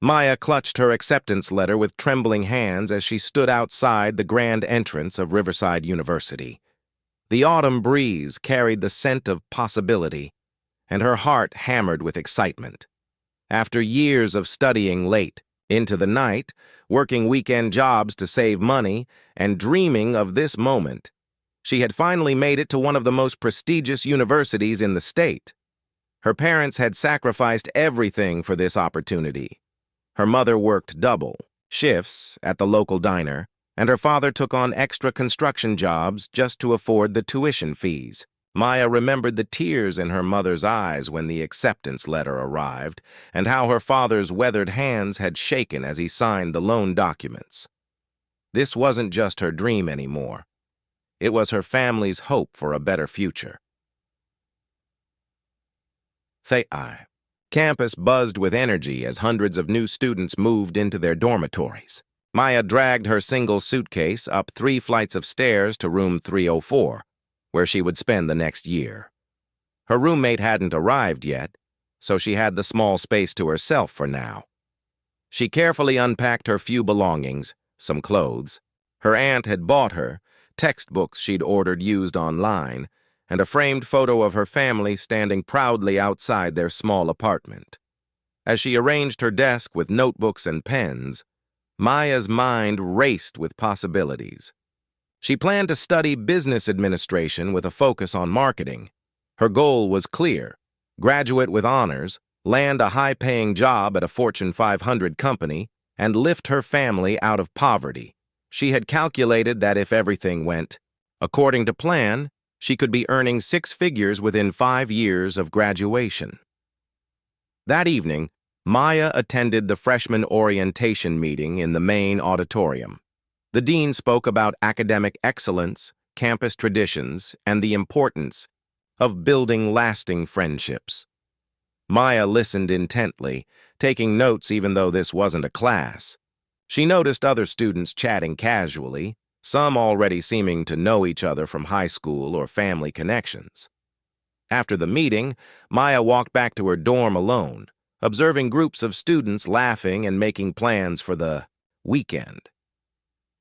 Maya clutched her acceptance letter with trembling hands as she stood outside the grand entrance of Riverside University. The autumn breeze carried the scent of possibility, and her heart hammered with excitement. After years of studying late into the night, working weekend jobs to save money, and dreaming of this moment, she had finally made it to one of the most prestigious universities in the state. Her parents had sacrificed everything for this opportunity. Her mother worked double shifts at the local diner, and her father took on extra construction jobs just to afford the tuition fees. Maya remembered the tears in her mother's eyes when the acceptance letter arrived, and how her father's weathered hands had shaken as he signed the loan documents. This wasn't just her dream anymore. It was her family's hope for a better future. Campus buzzed with energy as hundreds of new students moved into their dormitories. Maya dragged her single suitcase up 3 flights of stairs to room 304, where she would spend the next year. Her roommate hadn't arrived yet, so she had the small space to herself for now. She carefully unpacked her few belongings, some clothes. Her aunt had bought her textbooks she'd ordered used online, and a framed photo of her family standing proudly outside their small apartment. As she arranged her desk with notebooks and pens, Maya's mind raced with possibilities. She planned to study business administration with a focus on marketing. Her goal was clear: graduate with honors, land a high-paying job at a Fortune 500 company, and lift her family out of poverty. She had calculated that if everything went according to plan, she could be earning 6 figures within 5 years of graduation. That evening, Maya attended the freshman orientation meeting in the main auditorium. The dean spoke about academic excellence, campus traditions, and the importance of building lasting friendships. Maya listened intently, taking notes even though this wasn't a class. She noticed other students chatting casually, some already seeming to know each other from high school or family connections. After the meeting, Maya walked back to her dorm alone, observing groups of students laughing and making plans for the weekend.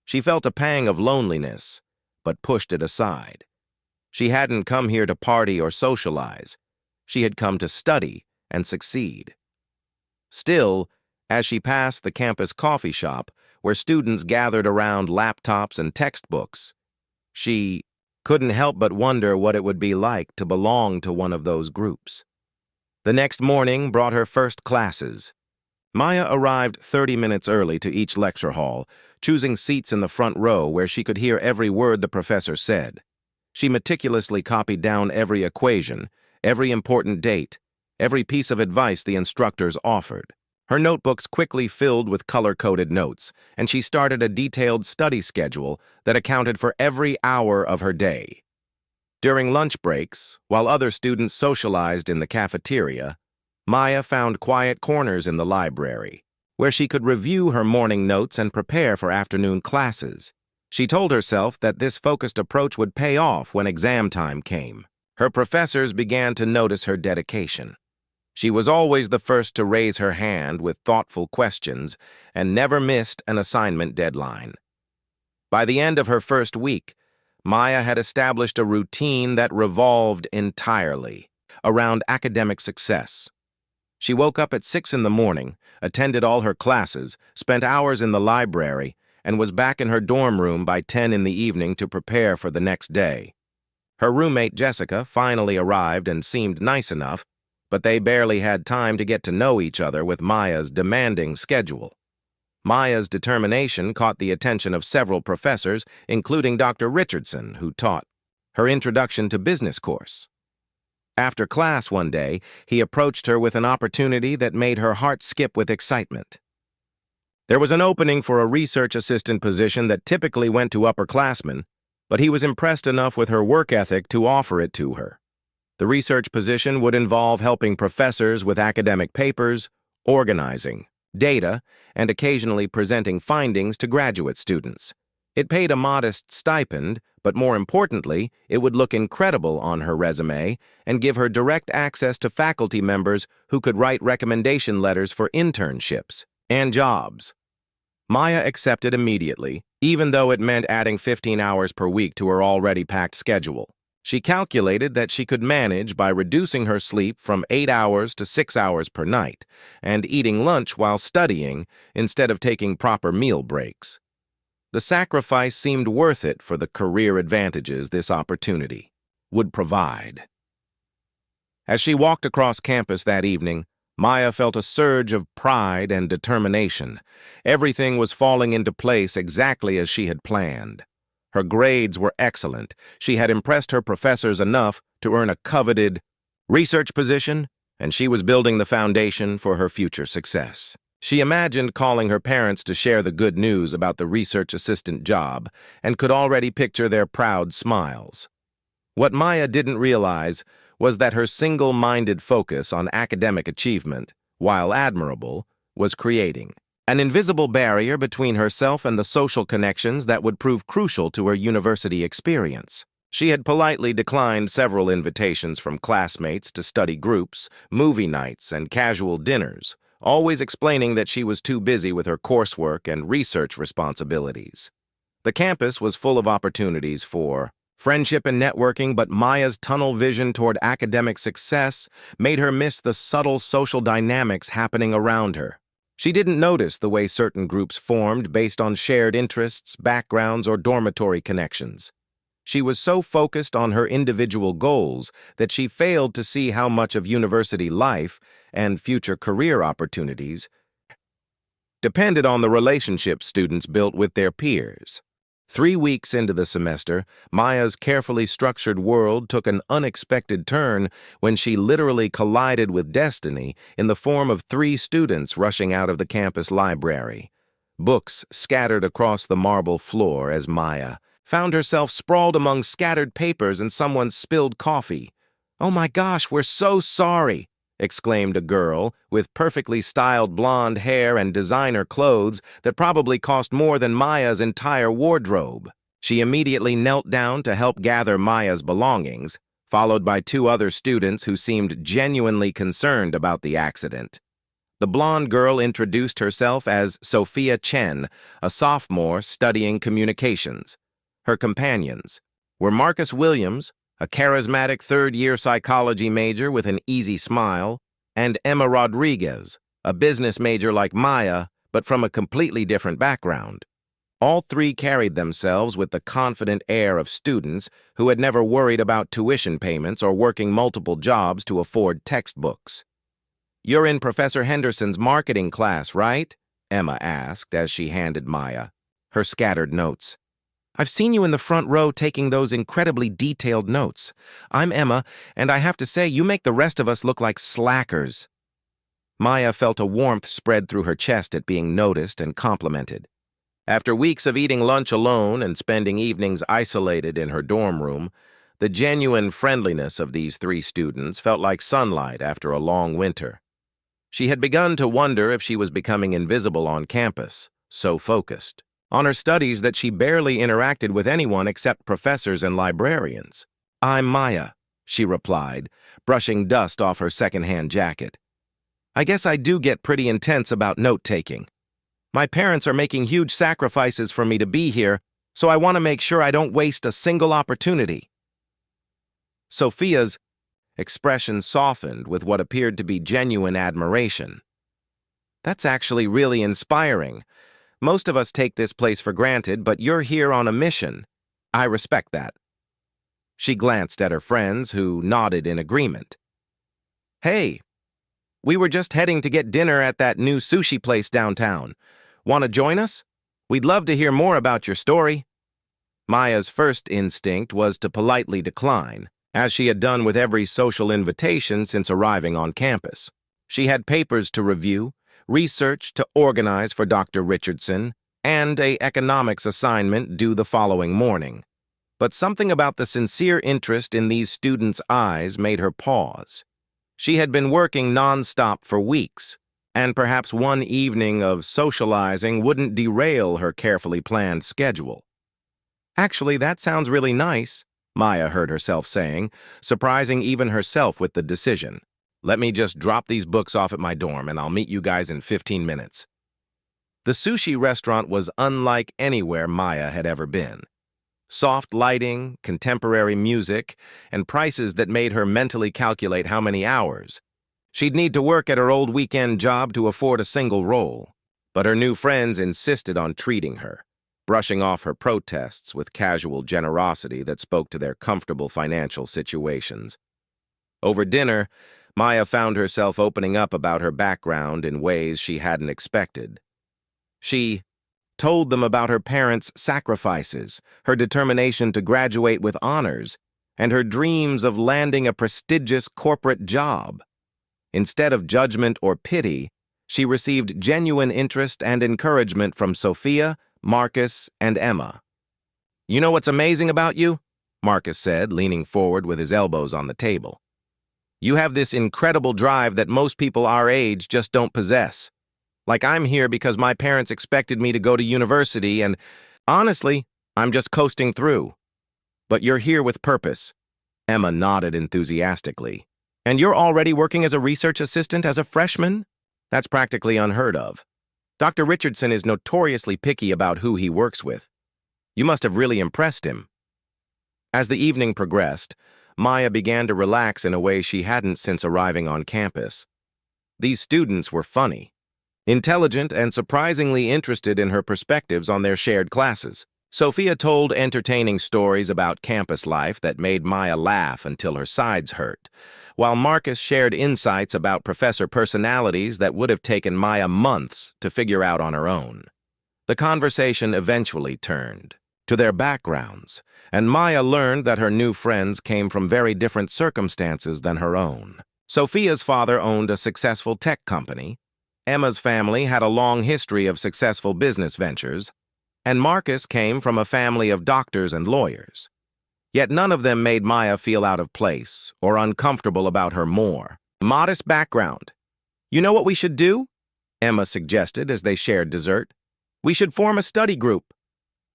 She felt a pang of loneliness, but pushed it aside. She hadn't come here to party or socialize. She had come to study and succeed. Still, as she passed the campus coffee shop, where students gathered around laptops and textbooks, she couldn't help but wonder what it would be like to belong to one of those groups. The next morning brought her first classes. Maya arrived 30 minutes early to each lecture hall, choosing seats in the front row where she could hear every word the professor said. She meticulously copied down every equation, every important date, every piece of advice the instructors offered. Her notebooks quickly filled with color-coded notes, and she started a detailed study schedule that accounted for every hour of her day. During lunch breaks, while other students socialized in the cafeteria, Maya found quiet corners in the library, where she could review her morning notes and prepare for afternoon classes. She told herself that this focused approach would pay off when exam time came. Her professors began to notice her dedication. She was always the first to raise her hand with thoughtful questions and never missed an assignment deadline. By the end of her first week, Maya had established a routine that revolved entirely around academic success. She woke up at 6 in the morning, attended all her classes, spent hours in the library, and was back in her dorm room by 10 in the evening to prepare for the next day. Her roommate Jessica finally arrived and seemed nice enough, but they barely had time to get to know each other with Maya's demanding schedule. Maya's determination caught the attention of several professors, including Dr. Richardson, who taught her Introduction to Business course. After class one day, he approached her with an opportunity that made her heart skip with excitement. There was an opening for a research assistant position that typically went to upperclassmen, but he was impressed enough with her work ethic to offer it to her. The research position would involve helping professors with academic papers, organizing data, and occasionally presenting findings to graduate students. It paid a modest stipend, but more importantly, it would look incredible on her resume and give her direct access to faculty members who could write recommendation letters for internships. and jobs. Maya accepted immediately, even though it meant adding 15 hours per week to her already packed schedule. She calculated that she could manage by reducing her sleep from 8 hours to 6 hours per night and eating lunch while studying instead of taking proper meal breaks. The sacrifice seemed worth it for the career advantages this opportunity would provide. As she walked across campus that evening, Maya felt a surge of pride and determination. Everything was falling into place exactly as she had planned. Her grades were excellent. She had impressed her professors enough to earn a coveted research position, and she was building the foundation for her future success. She imagined calling her parents to share the good news about the research assistant job and could already picture their proud smiles. What Maya didn't realize was that her single-minded focus on academic achievement, while admirable, was creating an invisible barrier between herself and the social connections that would prove crucial to her university experience. She had politely declined several invitations from classmates to study groups, movie nights, and casual dinners, always explaining that she was too busy with her coursework and research responsibilities. The campus was full of opportunities for friendship and networking, but Maya's tunnel vision toward academic success made her miss the subtle social dynamics happening around her. She didn't notice the way certain groups formed based on shared interests, backgrounds, or dormitory connections. She was so focused on her individual goals that she failed to see how much of university life and future career opportunities depended on the relationships students built with their peers. 3 weeks into the semester, Maya's carefully structured world took an unexpected turn when she literally collided with destiny in the form of 3 students rushing out of the campus library. Books scattered across the marble floor as Maya found herself sprawled among scattered papers and someone's spilled coffee. "Oh my gosh, we're so sorry," exclaimed a girl with perfectly styled blonde hair and designer clothes that probably cost more than Maya's entire wardrobe. She immediately knelt down to help gather Maya's belongings, followed by 2 other students who seemed genuinely concerned about the accident. The blonde girl introduced herself as Sophia Chen, a sophomore studying communications. Her companions were Marcus Williams, a charismatic third-year psychology major with an easy smile, and Emma Rodriguez, a business major like Maya, but from a completely different background. All 3 carried themselves with the confident air of students who had never worried about tuition payments or working multiple jobs to afford textbooks. "You're in Professor Henderson's marketing class, right?" Emma asked as she handed Maya her scattered notes. "I've seen you in the front row taking those incredibly detailed notes. I'm Emma, and I have to say you make the rest of us look like slackers." Maya felt a warmth spread through her chest at being noticed and complimented. After weeks of eating lunch alone and spending evenings isolated in her dorm room, the genuine friendliness of these 3 students felt like sunlight after a long winter. She had begun to wonder if she was becoming invisible on campus, so focused on her studies that she barely interacted with anyone except professors and librarians. "I'm Maya," she replied, brushing dust off her secondhand jacket. "I guess I do get pretty intense about note-taking. My parents are making huge sacrifices for me to be here, so I want to make sure I don't waste a single opportunity." Sophia's expression softened with what appeared to be genuine admiration. "That's actually really inspiring. Most of us take this place for granted, but you're here on a mission. I respect that." She glanced at her friends, who nodded in agreement. "Hey, we were just heading to get dinner at that new sushi place downtown. Want to join us? We'd love to hear more about your story." Maya's first instinct was to politely decline, as she had done with every social invitation since arriving on campus. She had papers to review, research to organize for Dr. Richardson, and an economics assignment due the following morning. But something about the sincere interest in these students' eyes made her pause. She had been working non-stop for weeks, and perhaps one evening of socializing wouldn't derail her carefully planned schedule. "Actually, that sounds really nice," Maya heard herself saying, surprising even herself with the decision. "Let me just drop these books off at my dorm, and I'll meet you guys in 15 minutes. The sushi restaurant was unlike anywhere Maya had ever been. Soft lighting, contemporary music, and prices that made her mentally calculate how many hours she'd need to work at her old weekend job to afford a single roll. But her new friends insisted on treating her, brushing off her protests with casual generosity that spoke to their comfortable financial situations. Over dinner, Maya found herself opening up about her background in ways she hadn't expected. She told them about her parents' sacrifices, her determination to graduate with honors, and her dreams of landing a prestigious corporate job. Instead of judgment or pity, she received genuine interest and encouragement from Sophia, Marcus, and Emma. "You know what's amazing about you?" Marcus said, leaning forward with his elbows on the table. "You have this incredible drive that most people our age just don't possess. Like, I'm here because my parents expected me to go to university and, honestly, I'm just coasting through. But you're here with purpose." Emma nodded enthusiastically. "And you're already working as a research assistant as a freshman? That's practically unheard of. Dr. Richardson is notoriously picky about who he works with. You must have really impressed him." As the evening progressed, Maya began to relax in a way she hadn't since arriving on campus. These students were funny, intelligent, and surprisingly interested in her perspectives on their shared classes. Sophia told entertaining stories about campus life that made Maya laugh until her sides hurt, while Marcus shared insights about professor personalities that would have taken Maya months to figure out on her own. The conversation eventually turned to their backgrounds, and Maya learned that her new friends came from very different circumstances than her own. Sophia's father owned a successful tech company, Emma's family had a long history of successful business ventures, and Marcus came from a family of doctors and lawyers. Yet none of them made Maya feel out of place or uncomfortable about her more modest background. "You know what we should do?" Emma suggested as they shared dessert. "We should form a study group.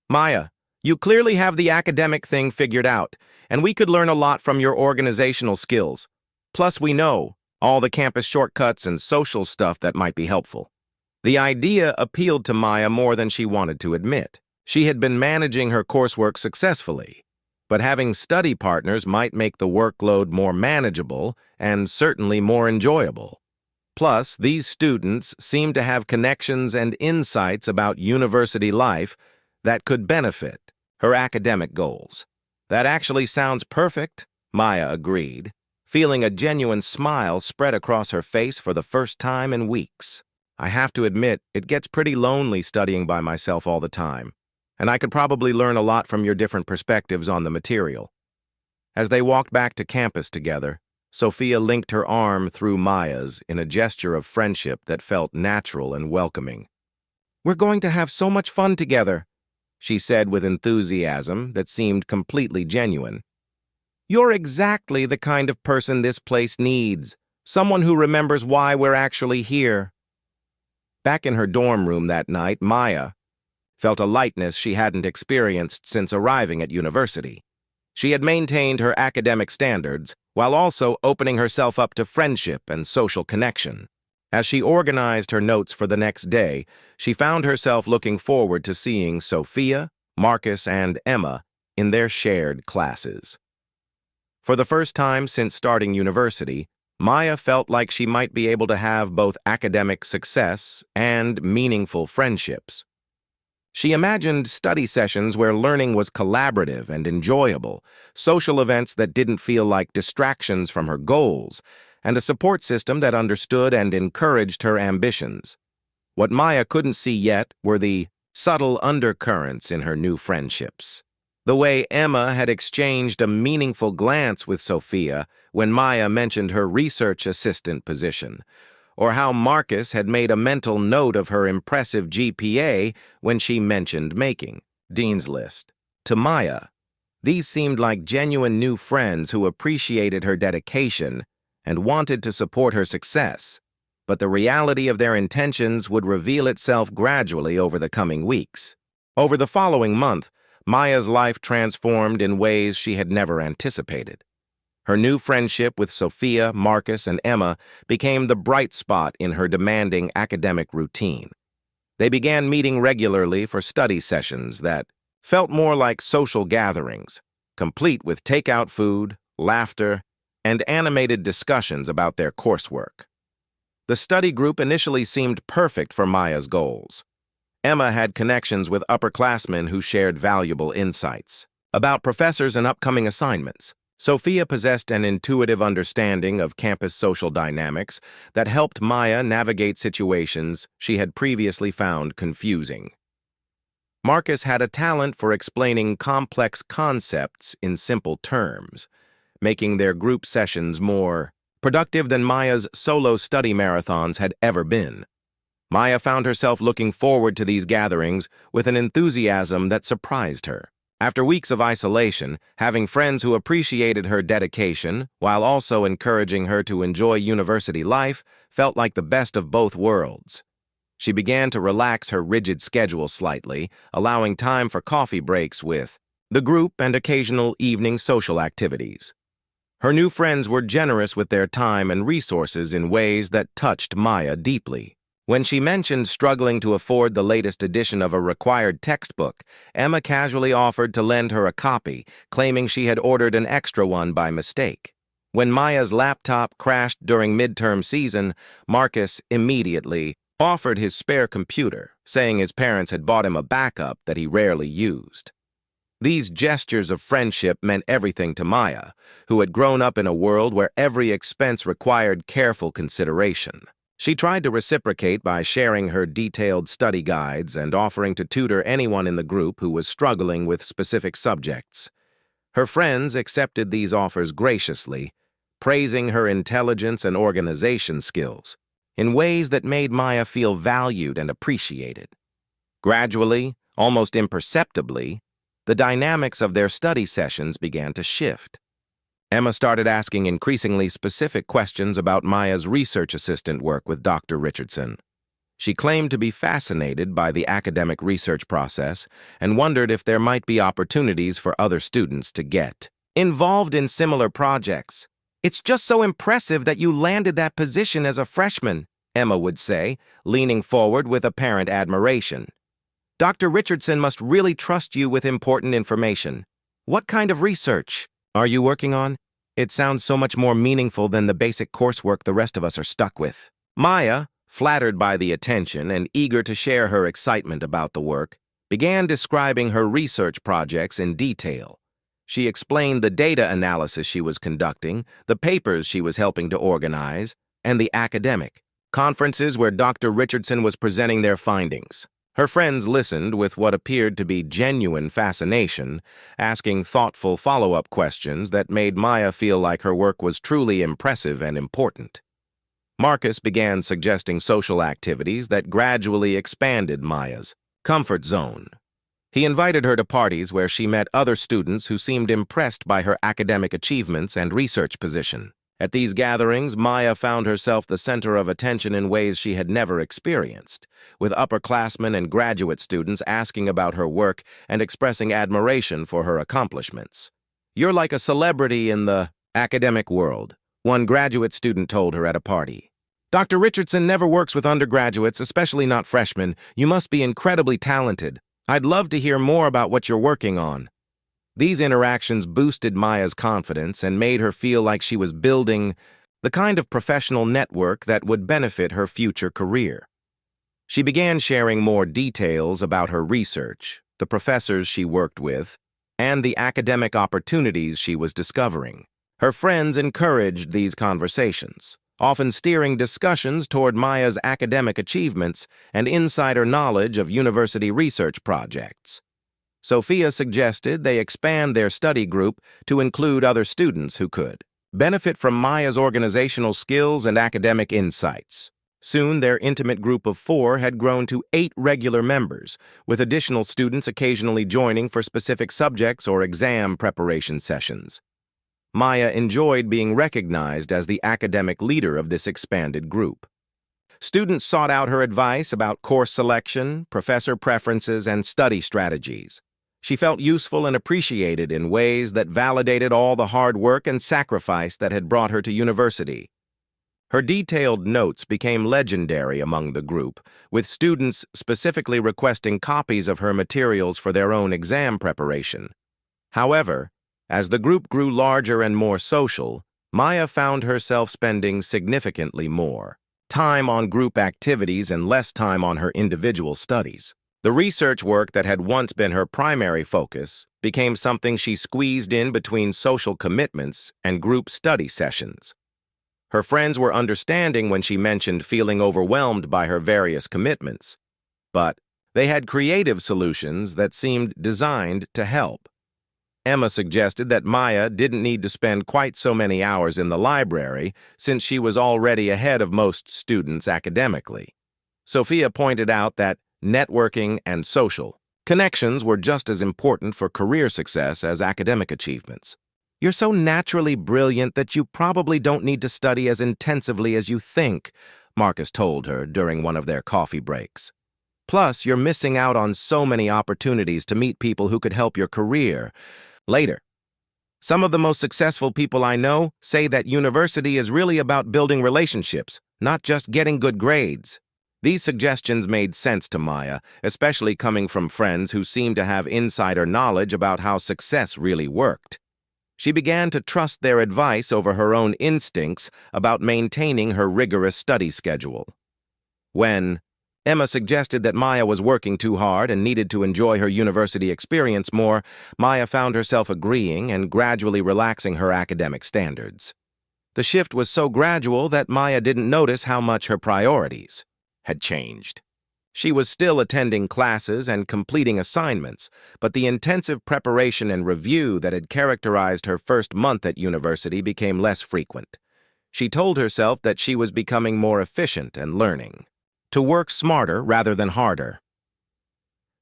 Maya, you clearly have the academic thing figured out, and we could learn a lot from your organizational skills. Plus, we know all the campus shortcuts and social stuff that might be helpful." The idea appealed to Maya more than she wanted to admit. She had been managing her coursework successfully, but having study partners might make the workload more manageable and certainly more enjoyable. Plus, these students seemed to have connections and insights about university life that could benefit her academic goals. "That actually sounds perfect," Maya agreed, feeling a genuine smile spread across her face for the first time in weeks. "I have to admit, it gets pretty lonely studying by myself all the time, and I could probably learn a lot from your different perspectives on the material." As they walked back to campus together, Sophia linked her arm through Maya's in a gesture of friendship that felt natural and welcoming. "We're going to have so much fun together," she said with enthusiasm that seemed completely genuine. "You're exactly the kind of person this place needs, someone who remembers why we're actually here." Back in her dorm room that night, Maya felt a lightness she hadn't experienced since arriving at university. She had maintained her academic standards while also opening herself up to friendship and social connection. As she organized her notes for the next day, she found herself looking forward to seeing Sophia, Marcus, and Emma in their shared classes. For the first time since starting university, Maya felt like she might be able to have both academic success and meaningful friendships. She imagined study sessions where learning was collaborative and enjoyable, social events that didn't feel like distractions from her goals, and a support system that understood and encouraged her ambitions. What Maya couldn't see yet were the subtle undercurrents in her new friendships. The way Emma had exchanged a meaningful glance with Sophia when Maya mentioned her research assistant position, or how Marcus had made a mental note of her impressive GPA when she mentioned making Dean's List. To Maya, these seemed like genuine new friends who appreciated her dedication and wanted to support her success, but the reality of their intentions would reveal itself gradually over the coming weeks. Over the following month, Maya's life transformed in ways she had never anticipated. Her new friendship with Sophia, Marcus, and Emma became the bright spot in her demanding academic routine. They began meeting regularly for study sessions that felt more like social gatherings, complete with takeout food, laughter, and animated discussions about their coursework. The study group initially seemed perfect for Maya's goals. Emma had connections with upperclassmen who shared valuable insights about professors and upcoming assignments. Sophia possessed an intuitive understanding of campus social dynamics that helped Maya navigate situations she had previously found confusing. Marcus had a talent for explaining complex concepts in simple terms, making their group sessions more productive than Maya's solo study marathons had ever been. Maya found herself looking forward to these gatherings with an enthusiasm that surprised her. After weeks of isolation, having friends who appreciated her dedication while also encouraging her to enjoy university life felt like the best of both worlds. She began to relax her rigid schedule slightly, allowing time for coffee breaks with the group and occasional evening social activities. Her new friends were generous with their time and resources in ways that touched Maya deeply. When she mentioned struggling to afford the latest edition of a required textbook, Emma casually offered to lend her a copy, claiming she had ordered an extra one by mistake. When Maya's laptop crashed during midterm season, Marcus immediately offered his spare computer, saying his parents had bought him a backup that he rarely used. These gestures of friendship meant everything to Maya, who had grown up in a world where every expense required careful consideration. She tried to reciprocate by sharing her detailed study guides and offering to tutor anyone in the group who was struggling with specific subjects. Her friends accepted these offers graciously, praising her intelligence and organization skills in ways that made Maya feel valued and appreciated. Gradually, almost imperceptibly, the dynamics of their study sessions began to shift. Emma started asking increasingly specific questions about Maya's research assistant work with Dr. Richardson. She claimed to be fascinated by the academic research process and wondered if there might be opportunities for other students to get involved in similar projects. "It's just so impressive that you landed that position as a freshman," Emma would say, leaning forward with apparent admiration. "Dr. Richardson must really trust you with important information. What kind of research are you working on? It sounds so much more meaningful than the basic coursework the rest of us are stuck with." Maya, flattered by the attention and eager to share her excitement about the work, began describing her research projects in detail. She explained the data analysis she was conducting, the papers she was helping to organize, and the academic conferences where Dr. Richardson was presenting their findings. Her friends listened with what appeared to be genuine fascination, asking thoughtful follow-up questions that made Maya feel like her work was truly impressive and important. Marcus began suggesting social activities that gradually expanded Maya's comfort zone. He invited her to parties where she met other students who seemed impressed by her academic achievements and research position. At these gatherings, Maya found herself the center of attention in ways she had never experienced, with upperclassmen and graduate students asking about her work and expressing admiration for her accomplishments. "You're like a celebrity in the academic world," one graduate student told her at a party. "Dr. Richardson never works with undergraduates, especially not freshmen. You must be incredibly talented. I'd love to hear more about what you're working on." These interactions boosted Maya's confidence and made her feel like she was building the kind of professional network that would benefit her future career. She began sharing more details about her research, the professors she worked with, and the academic opportunities she was discovering. Her friends encouraged these conversations, often steering discussions toward Maya's academic achievements and insider knowledge of university research projects. Sophia suggested they expand their study group to include other students who could benefit from Maya's organizational skills and academic insights. Soon, their intimate group of 4 had grown to 8 regular members, with additional students occasionally joining for specific subjects or exam preparation sessions. Maya enjoyed being recognized as the academic leader of this expanded group. Students sought out her advice about course selection, professor preferences, and study strategies. She felt useful and appreciated in ways that validated all the hard work and sacrifice that had brought her to university. Her detailed notes became legendary among the group, with students specifically requesting copies of her materials for their own exam preparation. However, as the group grew larger and more social, Maya found herself spending significantly more time on group activities and less time on her individual studies. The research work that had once been her primary focus became something she squeezed in between social commitments and group study sessions. Her friends were understanding when she mentioned feeling overwhelmed by her various commitments, but they had creative solutions that seemed designed to help. Emma suggested that Maya didn't need to spend quite so many hours in the library since she was already ahead of most students academically. Sophia pointed out that networking and social connections were just as important for career success as academic achievements. "You're so naturally brilliant that you probably don't need to study as intensively as you think," Marcus told her during one of their coffee breaks. "Plus, you're missing out on so many opportunities to meet people who could help your career later. Some of the most successful people I know say that university is really about building relationships, not just getting good grades." These suggestions made sense to Maya, especially coming from friends who seemed to have insider knowledge about how success really worked. She began to trust their advice over her own instincts about maintaining her rigorous study schedule. When Emma suggested that Maya was working too hard and needed to enjoy her university experience more, Maya found herself agreeing and gradually relaxing her academic standards. The shift was so gradual that Maya didn't notice how much her priorities had changed. She was still attending classes and completing assignments, but the intensive preparation and review that had characterized her first month at university became less frequent. She told herself that she was becoming more efficient and learning to work smarter rather than harder.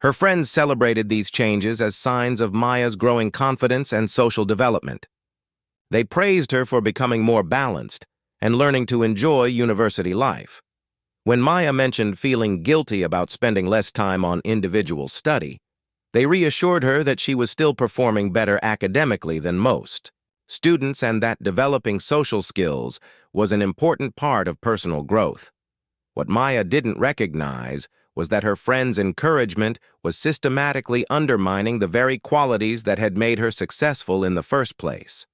Her friends celebrated these changes as signs of Maya's growing confidence and social development. They praised her for becoming more balanced and learning to enjoy university life. When Maya mentioned feeling guilty about spending less time on individual study, they reassured her that she was still performing better academically than most students and that developing social skills was an important part of personal growth. What Maya didn't recognize was that her friends' encouragement was systematically undermining the very qualities that had made her successful in the first place.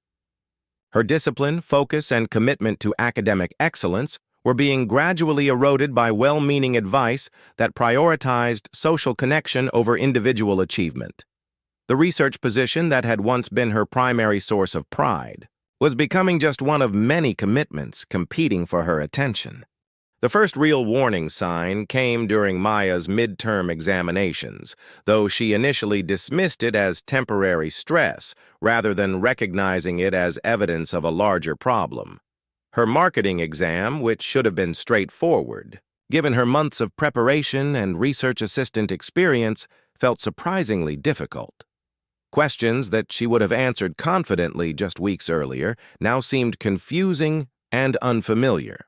Her discipline, focus, and commitment to academic excellence were being gradually eroded by well-meaning advice that prioritized social connection over individual achievement. The research position that had once been her primary source of pride was becoming just one of many commitments competing for her attention. The first real warning sign came during Maya's midterm examinations, though she initially dismissed it as temporary stress rather than recognizing it as evidence of a larger problem. Her marketing exam, which should have been straightforward, given her months of preparation and research assistant experience, felt surprisingly difficult. Questions that she would have answered confidently just weeks earlier now seemed confusing and unfamiliar.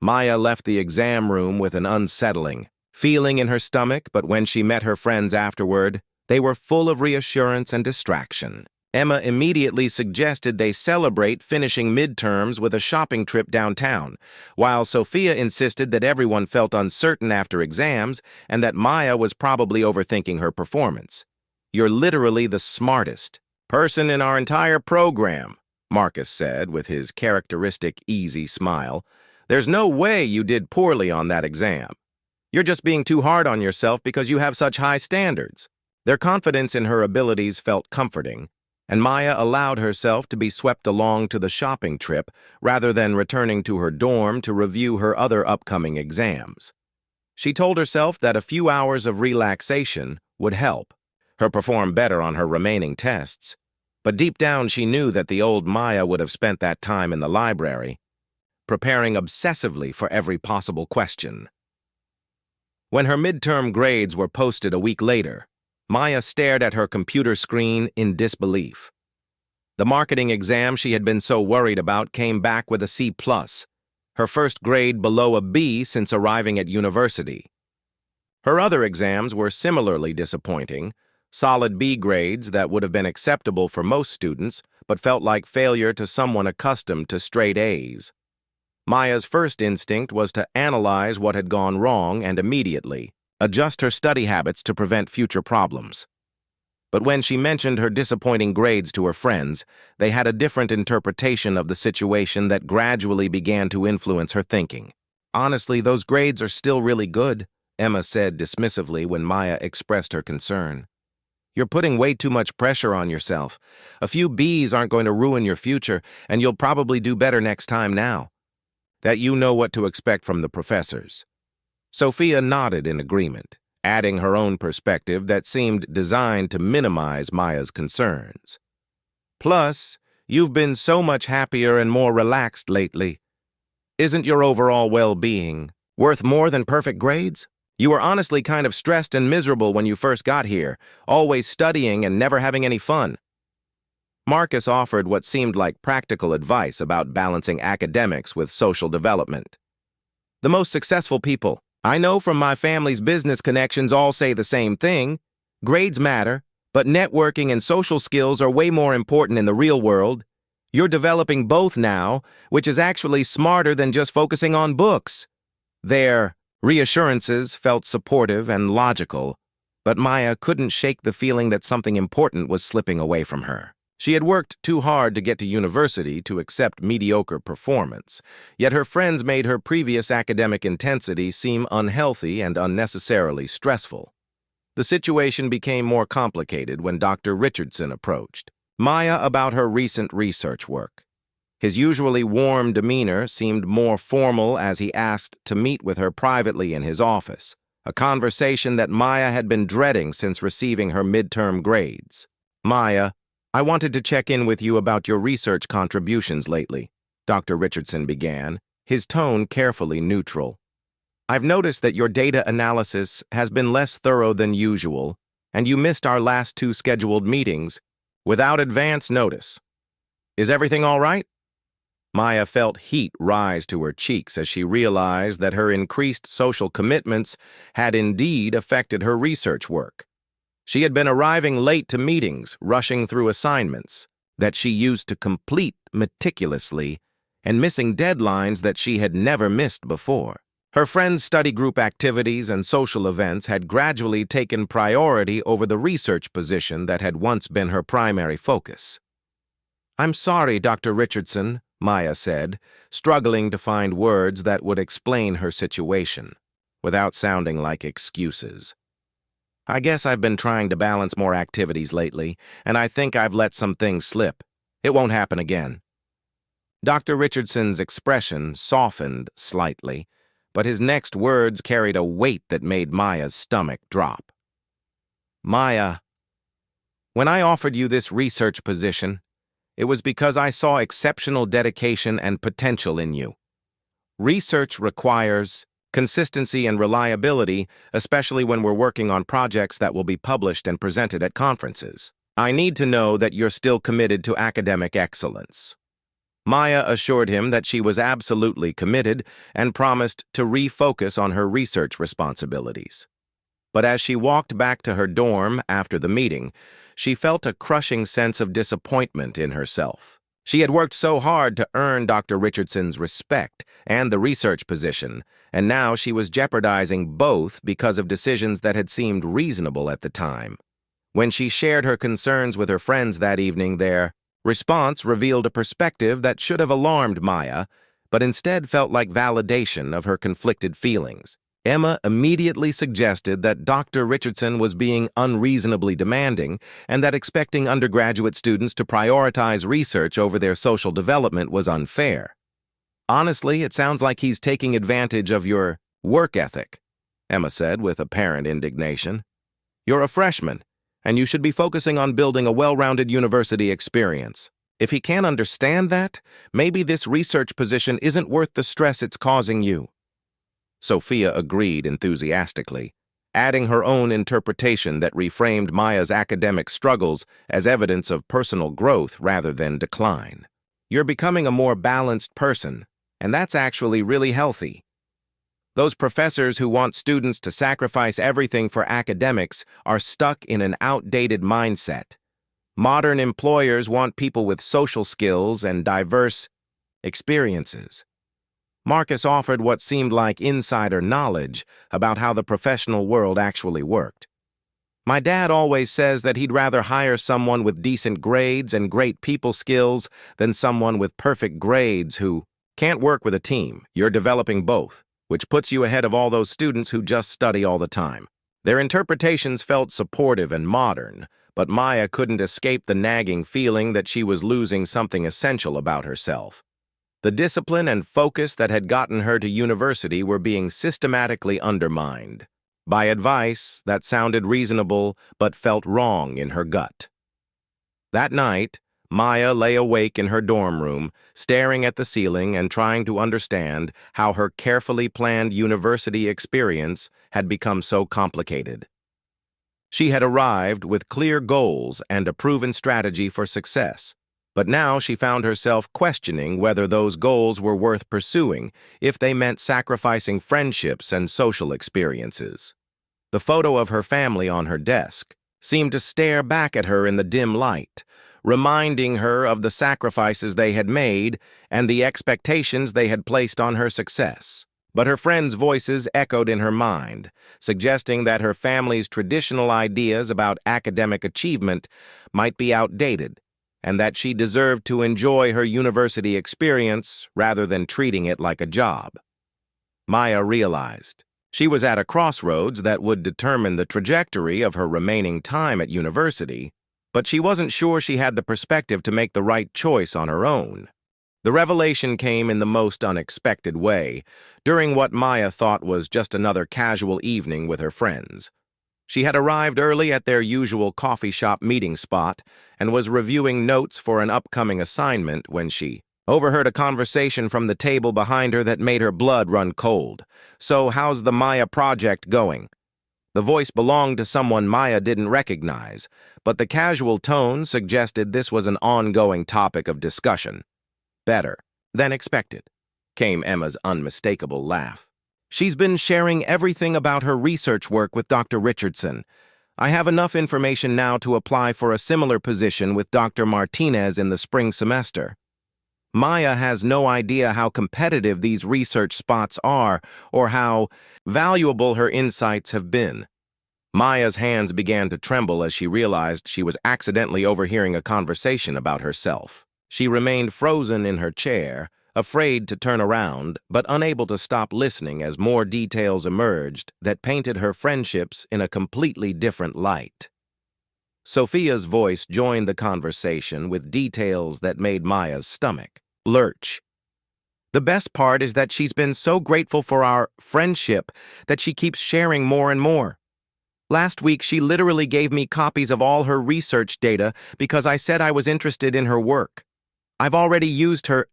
Maya left the exam room with an unsettling feeling in her stomach, but when she met her friends afterward, they were full of reassurance and distraction. Emma immediately suggested they celebrate finishing midterms with a shopping trip downtown, while Sophia insisted that everyone felt uncertain after exams and that Maya was probably overthinking her performance. "You're literally the smartest person in our entire program," Marcus said with his characteristic easy smile. "There's no way you did poorly on that exam. You're just being too hard on yourself because you have such high standards." Their confidence in her abilities felt comforting, and Maya allowed herself to be swept along to the shopping trip rather than returning to her dorm to review her other upcoming exams. She told herself that a few hours of relaxation would help her perform better on her remaining tests, but deep down she knew that the old Maya would have spent that time in the library, preparing obsessively for every possible question. When her midterm grades were posted a week later, Maya stared at her computer screen in disbelief. The marketing exam she had been so worried about came back with a C+, her first grade below a B since arriving at university. Her other exams were similarly disappointing, solid B grades that would have been acceptable for most students, but felt like failure to someone accustomed to straight A's. Maya's first instinct was to analyze what had gone wrong and immediately adjust her study habits to prevent future problems. But when she mentioned her disappointing grades to her friends, they had a different interpretation of the situation that gradually began to influence her thinking. "Honestly, those grades are still really good," Emma said dismissively when Maya expressed her concern. "You're putting way too much pressure on yourself. A few B's aren't going to ruin your future, and you'll probably do better next time now that you know what to expect from the professors." Sophia nodded in agreement, adding her own perspective that seemed designed to minimize Maya's concerns. "Plus, you've been so much happier and more relaxed lately. Isn't your overall well-being worth more than perfect grades? You were honestly kind of stressed and miserable when you first got here, always studying and never having any fun." Marcus offered what seemed like practical advice about balancing academics with social development. "The most successful people I know from my family's business connections all say the same thing. Grades matter, but networking and social skills are way more important in the real world. You're developing both now, which is actually smarter than just focusing on books." Their reassurances felt supportive and logical, but Maya couldn't shake the feeling that something important was slipping away from her. She had worked too hard to get to university to accept mediocre performance, yet her friends made her previous academic intensity seem unhealthy and unnecessarily stressful. The situation became more complicated when Dr. Richardson approached Maya about her recent research work. His usually warm demeanor seemed more formal as he asked to meet with her privately in his office, a conversation that Maya had been dreading since receiving her midterm grades. "Maya, I wanted to check in with you about your research contributions lately," Dr. Richardson began, his tone carefully neutral. "I've noticed that your data analysis has been less thorough than usual, and you missed our last 2 scheduled meetings without advance notice. Is everything all right?" Maya felt heat rise to her cheeks as she realized that her increased social commitments had indeed affected her research work. She had been arriving late to meetings, rushing through assignments that she used to complete meticulously, and missing deadlines that she had never missed before. Her friends' study group activities and social events had gradually taken priority over the research position that had once been her primary focus. "I'm sorry, Dr. Richardson," Maya said, struggling to find words that would explain her situation, without sounding like excuses. "I guess I've been trying to balance more activities lately, and I think I've let some things slip. It won't happen again." Dr. Richardson's expression softened slightly, but his next words carried a weight that made Maya's stomach drop. "Maya, when I offered you this research position, it was because I saw exceptional dedication and potential in you. Research requires consistency and reliability, especially when we're working on projects that will be published and presented at conferences. I need to know that you're still committed to academic excellence." Maya assured him that she was absolutely committed and promised to refocus on her research responsibilities. But as she walked back to her dorm after the meeting, she felt a crushing sense of disappointment in herself. She had worked so hard to earn Dr. Richardson's respect and the research position, and now she was jeopardizing both because of decisions that had seemed reasonable at the time. When she shared her concerns with her friends that evening, their response revealed a perspective that should have alarmed Maya, but instead felt like validation of her conflicted feelings. Emma immediately suggested that Dr. Richardson was being unreasonably demanding and that expecting undergraduate students to prioritize research over their social development was unfair. "Honestly, it sounds like he's taking advantage of your work ethic," Emma said with apparent indignation. "You're a freshman, and you should be focusing on building a well-rounded university experience. If he can't understand that, maybe this research position isn't worth the stress it's causing you." Sophia agreed enthusiastically, adding her own interpretation that reframed Maya's academic struggles as evidence of personal growth rather than decline. "You're becoming a more balanced person, and that's actually really healthy. Those professors who want students to sacrifice everything for academics are stuck in an outdated mindset. Modern employers want people with social skills and diverse experiences." Marcus offered what seemed like insider knowledge about how the professional world actually worked. My dad always says that he'd rather hire someone with decent grades and great people skills than someone with perfect grades who can't work with a team. You're developing both, which puts you ahead of all those students who just study all the time. Their interpretations felt supportive and modern, but Maya couldn't escape the nagging feeling that she was losing something essential about herself. The discipline and focus that had gotten her to university were being systematically undermined by advice that sounded reasonable but felt wrong in her gut. That night, Maya lay awake in her dorm room, staring at the ceiling and trying to understand how her carefully planned university experience had become so complicated. She had arrived with clear goals and a proven strategy for success, but now she found herself questioning whether those goals were worth pursuing if they meant sacrificing friendships and social experiences. The photo of her family on her desk seemed to stare back at her in the dim light, reminding her of the sacrifices they had made and the expectations they had placed on her success. But her friends' voices echoed in her mind, suggesting that her family's traditional ideas about academic achievement might be outdated, and that she deserved to enjoy her university experience rather than treating it like a job. Maya realized she was at a crossroads that would determine the trajectory of her remaining time at university, but she wasn't sure she had the perspective to make the right choice on her own. The revelation came in the most unexpected way, during what Maya thought was just another casual evening with her friends. She had arrived early at their usual coffee shop meeting spot and was reviewing notes for an upcoming assignment when she overheard a conversation from the table behind her that made her blood run cold. "So, how's the Maya project going?" The voice belonged to someone Maya didn't recognize, but the casual tone suggested this was an ongoing topic of discussion. "Better than expected," came Emma's unmistakable laugh. "She's been sharing everything about her research work with Dr. Richardson. I have enough information now to apply for a similar position with Dr. Martinez in the spring semester." Maya has no idea how competitive these research spots are or how valuable her insights have been. Maya's hands began to tremble as she realized she was accidentally overhearing a conversation about herself. She remained frozen in her chair, afraid to turn around, but unable to stop listening as more details emerged that painted her friendships in a completely different light. Sophia's voice joined the conversation with details that made Maya's stomach lurch. "The best part is that she's been so grateful for our friendship that she keeps sharing more and more. Last week, she literally gave me copies of all her research data because I said I was interested in her work. I've already used her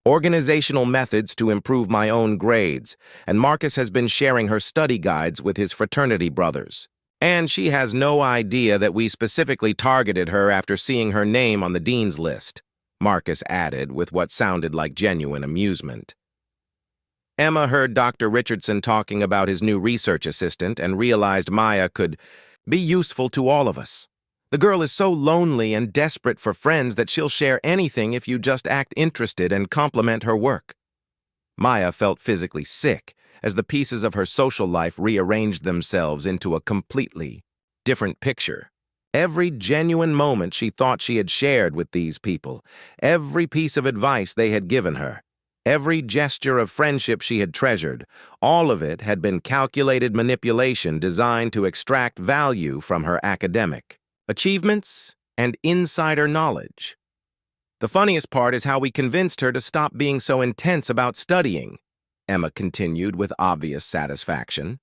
organizational methods to improve my own grades, and Marcus has been sharing her study guides with his fraternity brothers. And she has no idea that we specifically targeted her after seeing her name on the dean's list," Marcus added with what sounded like genuine amusement. Emma heard Dr. Richardson talking about his new research assistant and realized Maya could be useful to all of us. The girl is so lonely and desperate for friends that she'll share anything if you just act interested and compliment her work. Maya felt physically sick as the pieces of her social life rearranged themselves into a completely different picture. Every genuine moment she thought she had shared with these people, every piece of advice they had given her, every gesture of friendship she had treasured, all of it had been calculated manipulation designed to extract value from her academic achievements and insider knowledge. "The funniest part is how we convinced her to stop being so intense about studying," Emma continued with obvious satisfaction.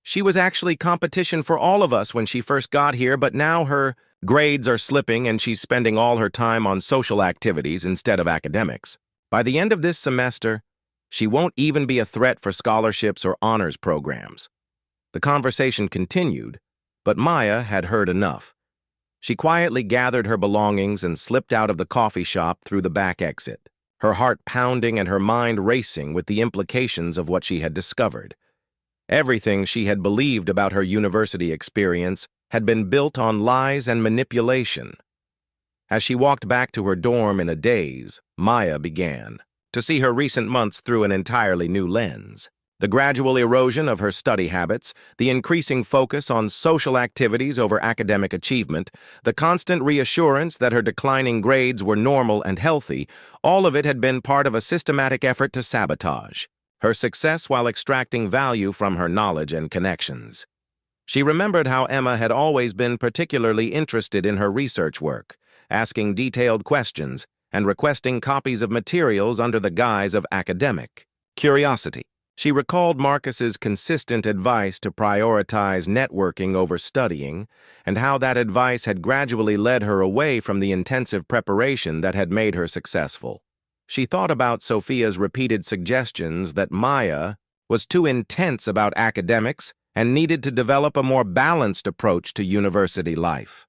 "She was actually competition for all of us when she first got here, but now her grades are slipping and she's spending all her time on social activities instead of academics. By the end of this semester, she won't even be a threat for scholarships or honors programs." The conversation continued, but Maya had heard enough. She quietly gathered her belongings and slipped out of the coffee shop through the back exit, her heart pounding and her mind racing with the implications of what she had discovered. Everything she had believed about her university experience had been built on lies and manipulation. As she walked back to her dorm in a daze, Maya began to see her recent months through an entirely new lens. The gradual erosion of her study habits, the increasing focus on social activities over academic achievement, the constant reassurance that her declining grades were normal and healthy, all of it had been part of a systematic effort to sabotage her success while extracting value from her knowledge and connections. She remembered how Emma had always been particularly interested in her research work, asking detailed questions and requesting copies of materials under the guise of academic curiosity. She recalled Marcus's consistent advice to prioritize networking over studying, and how that advice had gradually led her away from the intensive preparation that had made her successful. She thought about Sophia's repeated suggestions that Maya was too intense about academics and needed to develop a more balanced approach to university life.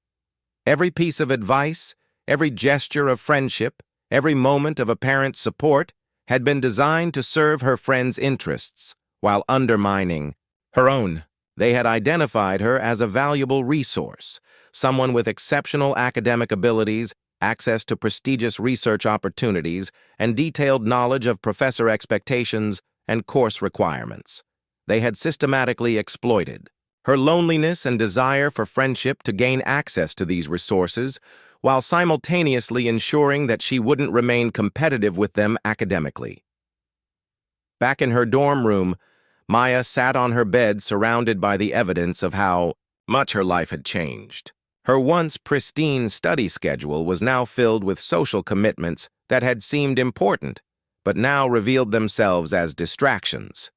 Every piece of advice, every gesture of friendship, every moment of apparent support had been designed to serve her friend's interests, while undermining her own. They had identified her as a valuable resource, someone with exceptional academic abilities, access to prestigious research opportunities, and detailed knowledge of professor expectations and course requirements. They had systematically exploited her loneliness and desire for friendship to gain access to these resources, while simultaneously ensuring that she wouldn't remain competitive with them academically. Back in her dorm room, Maya sat on her bed surrounded by the evidence of how much her life had changed. Her once pristine study schedule was now filled with social commitments that had seemed important, but now revealed themselves as distractions.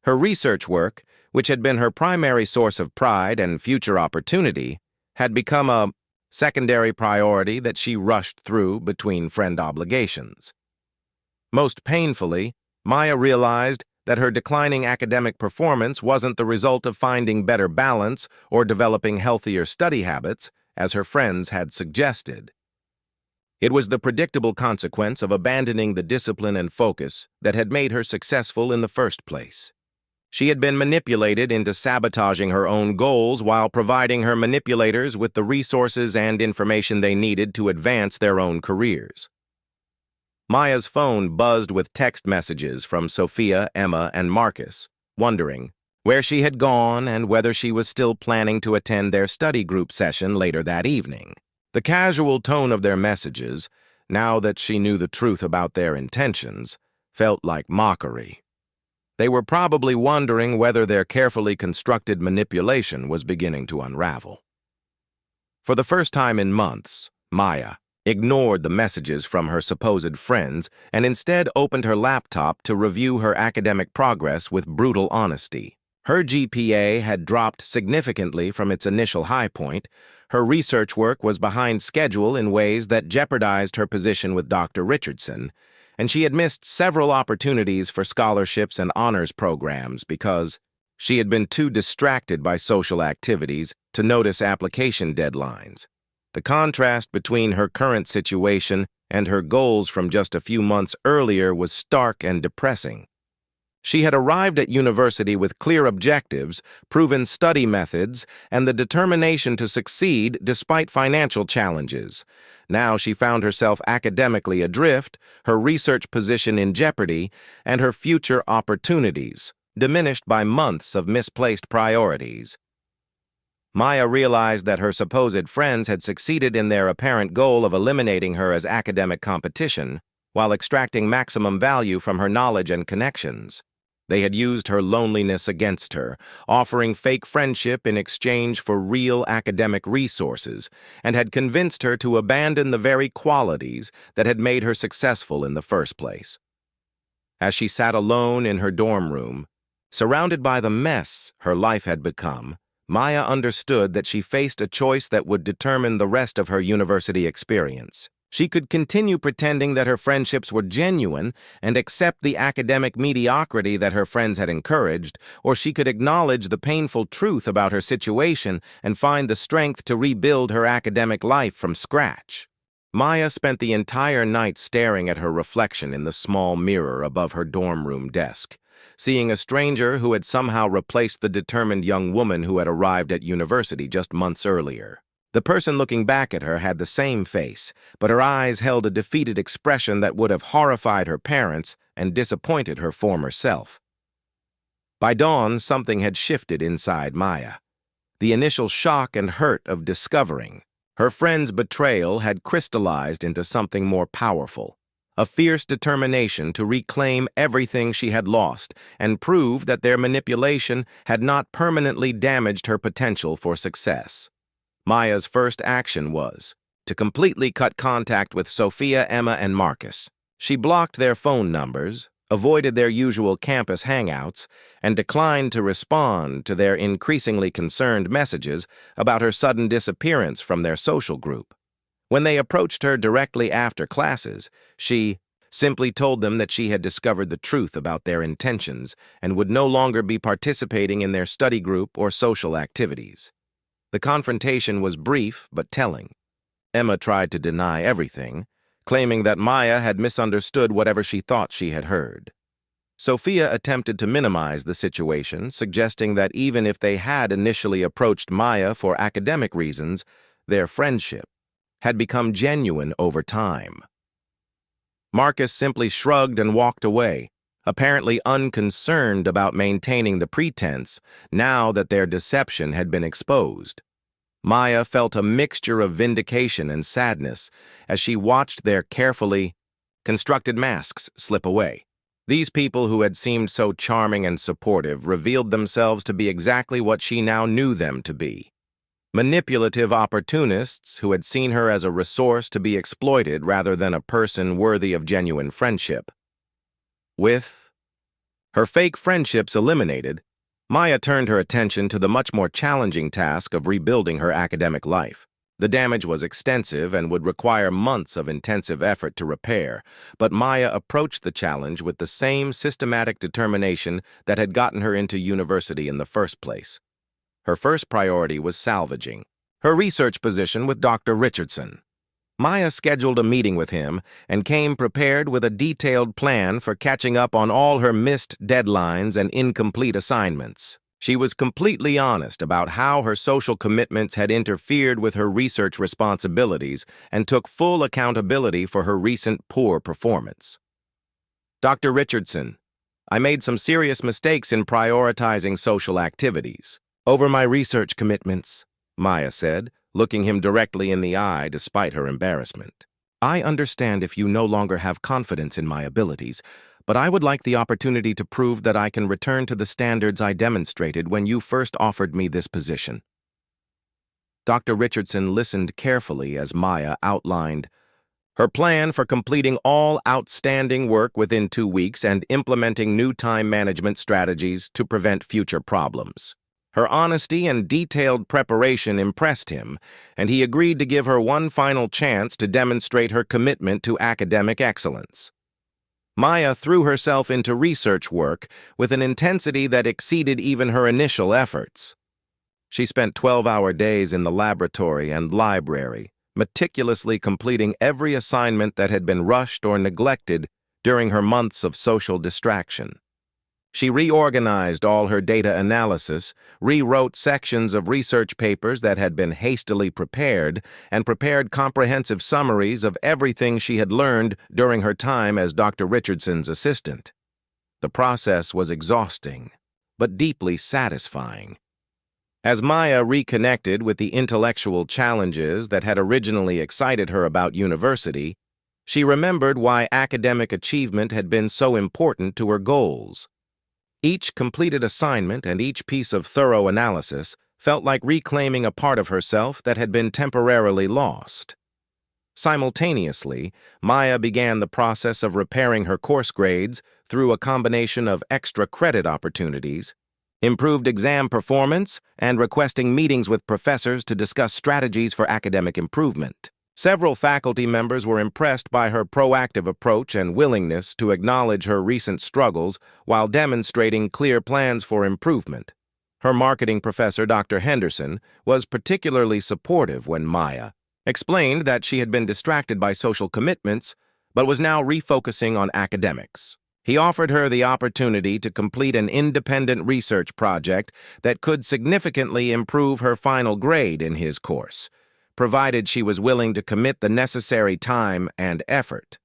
Her research work, which had been her primary source of pride and future opportunity, had become a secondary priority that she rushed through between friend obligations. Most painfully, Maya realized that her declining academic performance wasn't the result of finding better balance or developing healthier study habits, as her friends had suggested. It was the predictable consequence of abandoning the discipline and focus that had made her successful in the first place. She had been manipulated into sabotaging her own goals while providing her manipulators with the resources and information they needed to advance their own careers. Maya's phone buzzed with text messages from Sophia, Emma, and Marcus, wondering where she had gone and whether she was still planning to attend their study group session later that evening. The casual tone of their messages, now that she knew the truth about their intentions, felt like mockery. They were probably wondering whether their carefully constructed manipulation was beginning to unravel. For the first time in months, Maya ignored the messages from her supposed friends and instead opened her laptop to review her academic progress with brutal honesty. Her GPA had dropped significantly from its initial high point. Her research work was behind schedule in ways that jeopardized her position with Dr. Richardson, and she had missed several opportunities for scholarships and honors programs because she had been too distracted by social activities to notice application deadlines. The contrast between her current situation and her goals from just a few months earlier was stark and depressing. She had arrived at university with clear objectives, proven study methods, and the determination to succeed despite financial challenges. Now she found herself academically adrift, her research position in jeopardy, and her future opportunities diminished by months of misplaced priorities. Maya realized that her supposed friends had succeeded in their apparent goal of eliminating her as academic competition, while extracting maximum value from her knowledge and connections. They had used her loneliness against her, offering fake friendship in exchange for real academic resources, and had convinced her to abandon the very qualities that had made her successful in the first place. As she sat alone in her dorm room, surrounded by the mess her life had become, Maya understood that she faced a choice that would determine the rest of her university experience. She could continue pretending that her friendships were genuine and accept the academic mediocrity that her friends had encouraged, or she could acknowledge the painful truth about her situation and find the strength to rebuild her academic life from scratch. Maya spent the entire night staring at her reflection in the small mirror above her dorm room desk, seeing a stranger who had somehow replaced the determined young woman who had arrived at university just months earlier. The person looking back at her had the same face, but her eyes held a defeated expression that would have horrified her parents and disappointed her former self. By dawn, something had shifted inside Maya. The initial shock and hurt of discovering her friend's betrayal had crystallized into something more powerful, a fierce determination to reclaim everything she had lost and prove that their manipulation had not permanently damaged her potential for success. Maya's first action was to completely cut contact with Sophia, Emma, and Marcus. She blocked their phone numbers, avoided their usual campus hangouts, and declined to respond to their increasingly concerned messages about her sudden disappearance from their social group. When they approached her directly after classes, she simply told them that she had discovered the truth about their intentions and would no longer be participating in their study group or social activities. The confrontation was brief but telling. Emma tried to deny everything, claiming that Maya had misunderstood whatever she thought she had heard. Sophia attempted to minimize the situation, suggesting that even if they had initially approached Maya for academic reasons, their friendship had become genuine over time. Marcus simply shrugged and walked away, apparently unconcerned about maintaining the pretense now that their deception had been exposed. Maya felt a mixture of vindication and sadness as she watched their carefully constructed masks slip away. These people who had seemed so charming and supportive revealed themselves to be exactly what she now knew them to be. Manipulative opportunists who had seen her as a resource to be exploited rather than a person worthy of genuine friendship. With her fake friendships eliminated, Maya turned her attention to the much more challenging task of rebuilding her academic life. The damage was extensive and would require months of intensive effort to repair, but Maya approached the challenge with the same systematic determination that had gotten her into university in the first place. Her first priority was salvaging her research position with Dr. Richardson. Maya scheduled a meeting with him and came prepared with a detailed plan for catching up on all her missed deadlines and incomplete assignments. She was completely honest about how her social commitments had interfered with her research responsibilities and took full accountability for her recent poor performance. Dr. Richardson, I made some serious mistakes in prioritizing social activities over my research commitments, Maya said, looking him directly in the eye despite her embarrassment. I understand if you no longer have confidence in my abilities, but I would like the opportunity to prove that I can return to the standards I demonstrated when you first offered me this position. Dr. Richardson listened carefully as Maya outlined her plan for completing all outstanding work within 2 weeks and implementing new time management strategies to prevent future problems. Her honesty and detailed preparation impressed him, and he agreed to give her one final chance to demonstrate her commitment to academic excellence. Maya threw herself into research work with an intensity that exceeded even her initial efforts. She spent 12-hour days in the laboratory and library, meticulously completing every assignment that had been rushed or neglected during her months of social distraction. She reorganized all her data analysis, rewrote sections of research papers that had been hastily prepared, and prepared comprehensive summaries of everything she had learned during her time as Dr. Richardson's assistant. The process was exhausting, but deeply satisfying. As Maya reconnected with the intellectual challenges that had originally excited her about university, she remembered why academic achievement had been so important to her goals. Each completed assignment and each piece of thorough analysis felt like reclaiming a part of herself that had been temporarily lost. Simultaneously, Maya began the process of repairing her course grades through a combination of extra credit opportunities, improved exam performance, and requesting meetings with professors to discuss strategies for academic improvement. Several faculty members were impressed by her proactive approach and willingness to acknowledge her recent struggles while demonstrating clear plans for improvement. Her marketing professor, Dr. Henderson, was particularly supportive when Maya explained that she had been distracted by social commitments but was now refocusing on academics. He offered her the opportunity to complete an independent research project that could significantly improve her final grade in his course, provided she was willing to commit the necessary time and effort.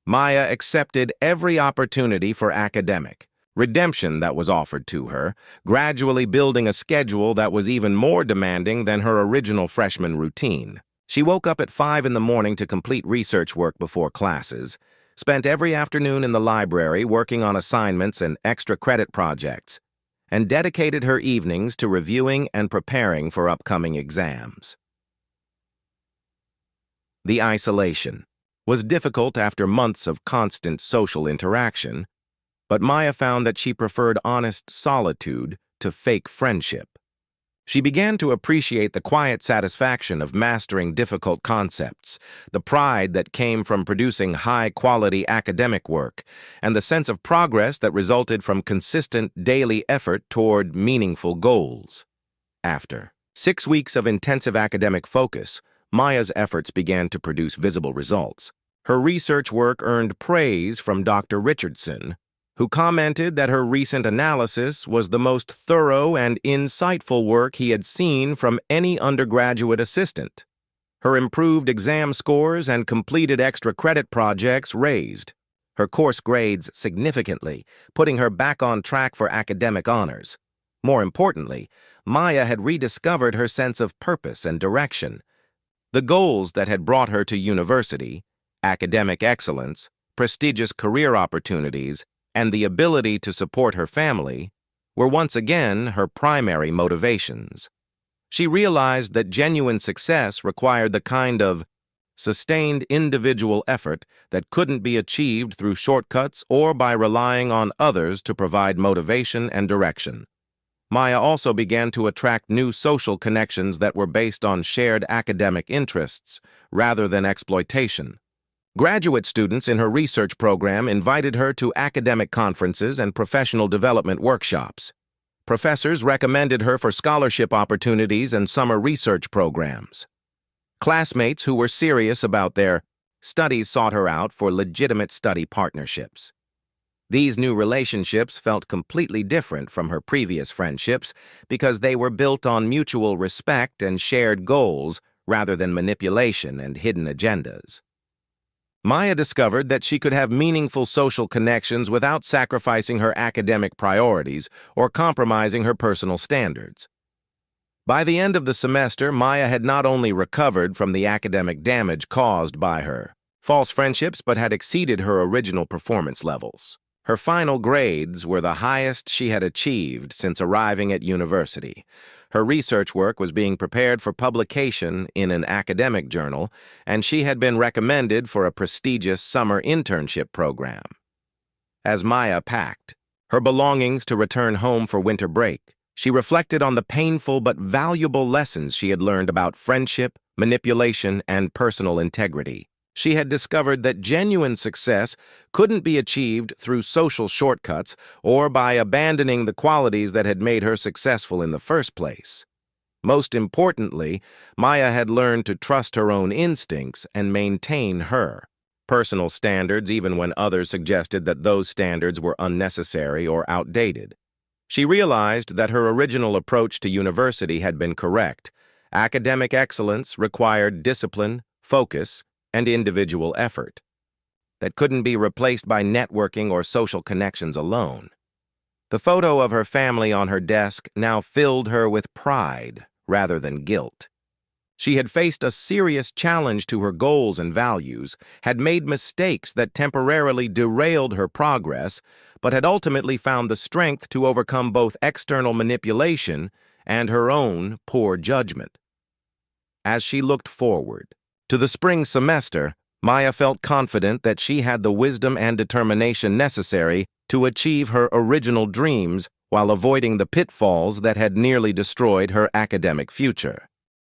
Maya accepted every opportunity for academic redemption that was offered to her, gradually building a schedule that was even more demanding than her original freshman routine. She woke up at 5 in the morning to complete research work before classes, spent every afternoon in the library working on assignments and extra credit projects, and dedicated her evenings to reviewing and preparing for upcoming exams. The isolation was difficult after months of constant social interaction, but Maya found that she preferred honest solitude to fake friendship. She began to appreciate the quiet satisfaction of mastering difficult concepts, the pride that came from producing high-quality academic work, and the sense of progress that resulted from consistent daily effort toward meaningful goals. After 6 weeks of intensive academic focus, Maya's efforts began to produce visible results. Her research work earned praise from Dr. Richardson, who commented that her recent analysis was the most thorough and insightful work he had seen from any undergraduate assistant. Her improved exam scores and completed extra credit projects raised her course grades significantly, putting her back on track for academic honors. More importantly, Maya had rediscovered her sense of purpose and direction. The goals that had brought her to university, academic excellence, prestigious career opportunities, and the ability to support her family were once again her primary motivations. She realized that genuine success required the kind of sustained individual effort that couldn't be achieved through shortcuts or by relying on others to provide motivation and direction. Maya also began to attract new social connections that were based on shared academic interests rather than exploitation. Graduate students in her research program invited her to academic conferences and professional development workshops. Professors recommended her for scholarship opportunities and summer research programs. Classmates who were serious about their studies sought her out for legitimate study partnerships. These new relationships felt completely different from her previous friendships because they were built on mutual respect and shared goals rather than manipulation and hidden agendas. Maya discovered that she could have meaningful social connections without sacrificing her academic priorities or compromising her personal standards. By the end of the semester, Maya had not only recovered from the academic damage caused by her false friendships, but had exceeded her original performance levels. Her final grades were the highest she had achieved since arriving at university. Her research work was being prepared for publication in an academic journal, and she had been recommended for a prestigious summer internship program. As Maya packed her belongings to return home for winter break, she reflected on the painful but valuable lessons she had learned about friendship, manipulation, and personal integrity. She had discovered that genuine success couldn't be achieved through social shortcuts or by abandoning the qualities that had made her successful in the first place. Most importantly, Maya had learned to trust her own instincts and maintain her personal standards even when others suggested that those standards were unnecessary or outdated. She realized that her original approach to university had been correct. Academic excellence required discipline, focus, and individual effort that couldn't be replaced by networking or social connections alone. The photo of her family on her desk now filled her with pride rather than guilt. She had faced a serious challenge to her goals and values, had made mistakes that temporarily derailed her progress, but had ultimately found the strength to overcome both external manipulation and her own poor judgment. As she looked forward to the spring semester, Maya felt confident that she had the wisdom and determination necessary to achieve her original dreams while avoiding the pitfalls that had nearly destroyed her academic future.